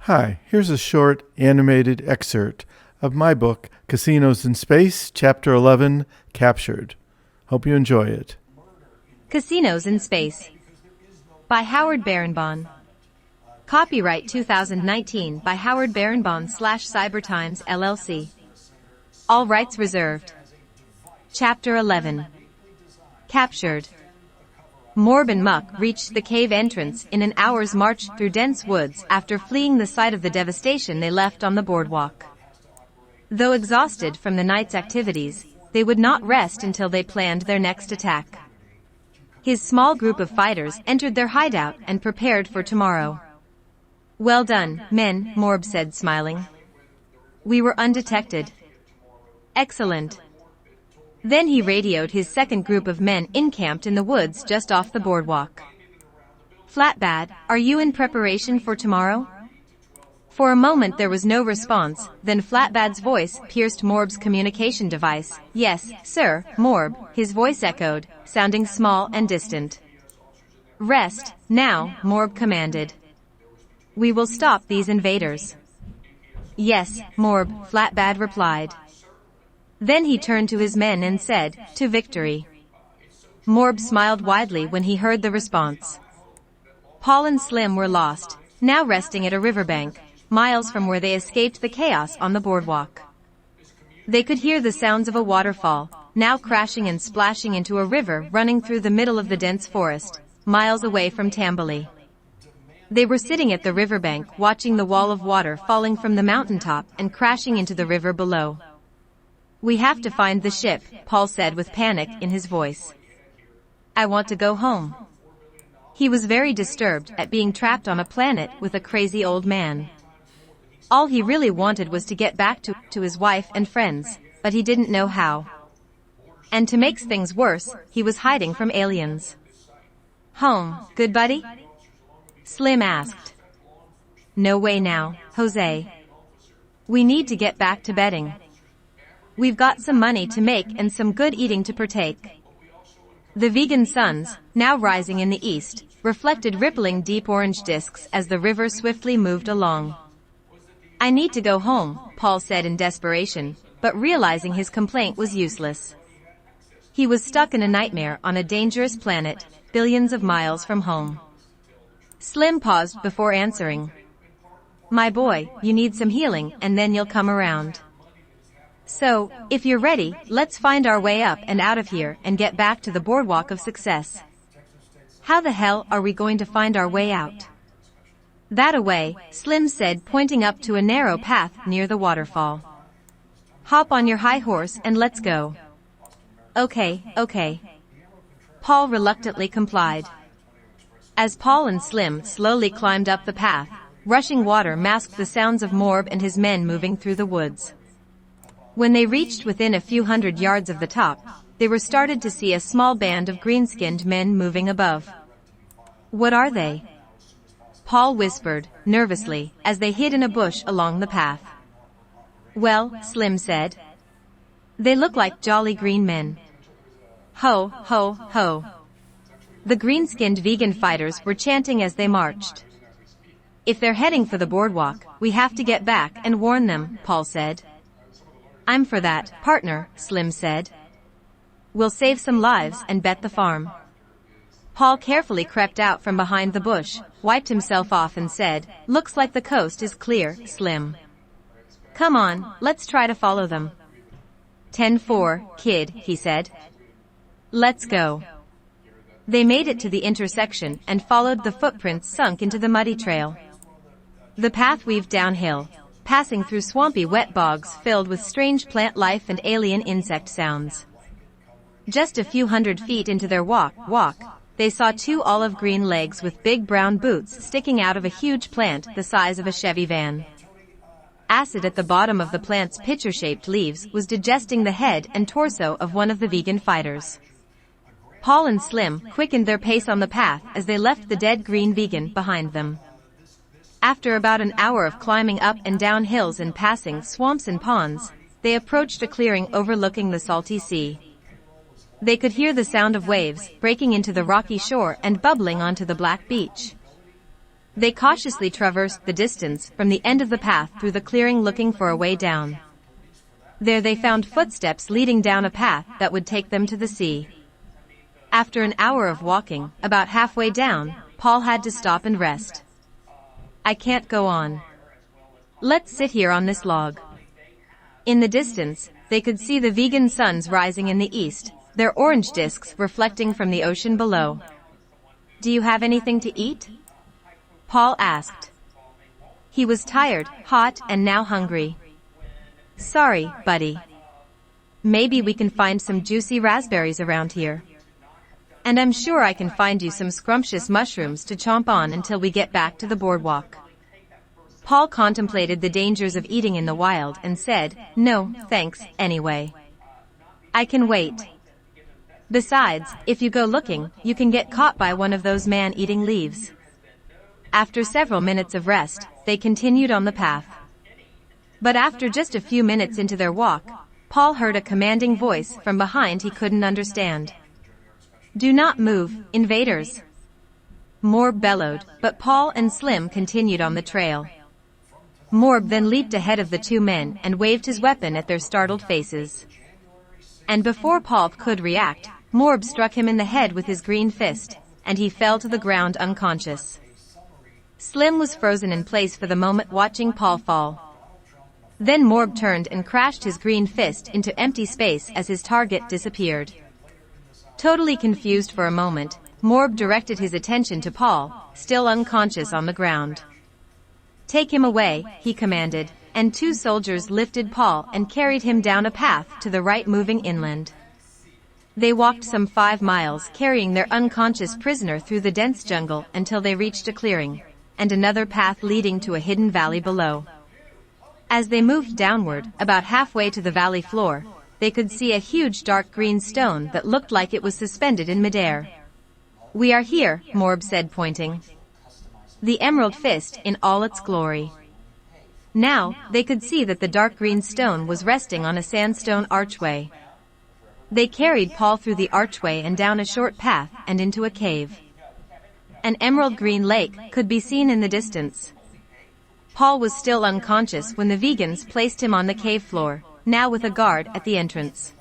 Hi, here's a short animated excerpt of my book, Casinos in Space, Chapter 11, Captured. Hope you enjoy it. Casinos in Space by Howard Barenbaum. Copyright 2019 by Howard Barenbaum/Cybertimes LLC. All rights reserved. Chapter 11. Captured. Morb and Muck reached the cave entrance in an hour's march through dense woods after fleeing the site of the devastation they left on the boardwalk. Though exhausted from the night's activities, they would not rest until they planned their next attack. His small group of fighters entered their hideout and prepared for tomorrow. "Well done, men," Morb said, smiling. "We were undetected." "Excellent." Then he radioed his second group of men encamped in the woods just off the boardwalk. "Flatbad, are you in preparation for tomorrow?" For a moment there was no response, then Flatbad's voice pierced Morb's communication device. "Yes, sir, Morb," his voice echoed, sounding small and distant. "Rest, now," Morb commanded. "We will stop these invaders." "Yes, Morb," Flatbad replied. Then he turned to his men and said, "To victory." Morb smiled widely when he heard the response. Paul and Slim were lost, now resting at a riverbank, miles from where they escaped the chaos on the boardwalk. They could hear the sounds of a waterfall, now crashing and splashing into a river running through the middle of the dense forest, miles away from Tambali. They were sitting at the riverbank watching the wall of water falling from the mountaintop and crashing into the river below. "We have to find the ship," Paul said with panic in his voice. "I want to go home." He was very disturbed at being trapped on a planet with a crazy old man. All he really wanted was to get back to his wife and friends, but he didn't know how. And to make things worse, he was hiding from aliens. "Home, good buddy?" Slim asked. "No way now, Jose. We need to get back to bedding. We've got some money to make and some good eating to partake." The vegan suns, now rising in the east, reflected rippling deep orange discs as the river swiftly moved along. "I need to go home," Paul said in desperation, but realizing his complaint was useless. He was stuck in a nightmare on a dangerous planet, billions of miles from home. Slim paused before answering. "My boy, you need some healing and then you'll come around. So, if you're ready, let's find our way up and out of here and get back to the boardwalk of success." "How the hell are we going to find our way out?" "That away," Slim said, pointing up to a narrow path near the waterfall. "Hop on your high horse and let's go." Okay. Paul reluctantly complied. As Paul and Slim slowly climbed up the path, rushing water masked the sounds of Morb and his men moving through the woods. When they reached within a few hundred yards of the top, they were started to see a small band of green-skinned men moving above. "What are they?" Paul whispered, nervously, as they hid in a bush along the path. "Well," Slim said, "they look like jolly green men." Ho, ho, ho. The green-skinned vegan fighters were chanting as they marched. "If they're heading for the boardwalk, we have to get back and warn them," Paul said. "I'm for that, partner," Slim said. "We'll save some lives and bet the farm." Paul carefully crept out from behind the bush, wiped himself off and said, "Looks like the coast is clear, Slim. Come on, let's try to follow them." 10-4, kid, he said. "Let's go." They made it to the intersection and followed the footprints sunk into the muddy trail. The path weaved downhill, passing through swampy wet bogs filled with strange plant life and alien insect sounds. Just a few hundred feet into their walk, they saw two olive-green legs with big brown boots sticking out of a huge plant the size of a Chevy van. Acid at the bottom of the plant's pitcher-shaped leaves was digesting the head and torso of one of the vegan fighters. Paul and Slim quickened their pace on the path as they left the dead green vegan behind them. After about an hour of climbing up and down hills and passing swamps and ponds, they approached a clearing overlooking the salty sea. They could hear the sound of waves breaking into the rocky shore and bubbling onto the black beach. They cautiously traversed the distance from the end of the path through the clearing looking for a way down. There they found footsteps leading down a path that would take them to the sea. After an hour of walking, about halfway down, Paul had to stop and rest. "I can't go on. Let's sit here on this log." In the distance, they could see the vegan suns rising in the east, their orange discs reflecting from the ocean below. "Do you have anything to eat?" Paul asked. He was tired, hot, and now hungry. "Sorry, buddy. Maybe we can find some juicy raspberries around here. And I'm sure I can find you some scrumptious mushrooms to chomp on until we get back to the boardwalk." Paul contemplated the dangers of eating in the wild and said, "No, thanks, anyway. I can wait. Besides, if you go looking, you can get caught by one of those man-eating leaves." After several minutes of rest, they continued on the path. But after just a few minutes into their walk, Paul heard a commanding voice from behind he couldn't understand. "Do not move, invaders!" Morb bellowed, but Paul and Slim continued on the trail. Morb then leaped ahead of the two men and waved his weapon at their startled faces. And before Paul could react, Morb struck him in the head with his green fist, and he fell to the ground unconscious. Slim was frozen in place for the moment watching Paul fall. Then Morb turned and crashed his green fist into empty space as his target disappeared. Totally confused for a moment, Morb directed his attention to Paul, still unconscious on the ground. "Take him away," he commanded, and two soldiers lifted Paul and carried him down a path to the right moving inland. They walked some 5 miles carrying their unconscious prisoner through the dense jungle until they reached a clearing, and another path leading to a hidden valley below. As they moved downward, about halfway to the valley floor, they could see a huge dark green stone that looked like it was suspended in midair. "We are here," Morb said, pointing. The emerald fist in all its glory. Now, they could see that the dark green stone was resting on a sandstone archway. They carried Paul through the archway and down a short path and into a cave. An emerald green lake could be seen in the distance. Paul was still unconscious when the vegans placed him on the cave floor, now with a guard at the entrance.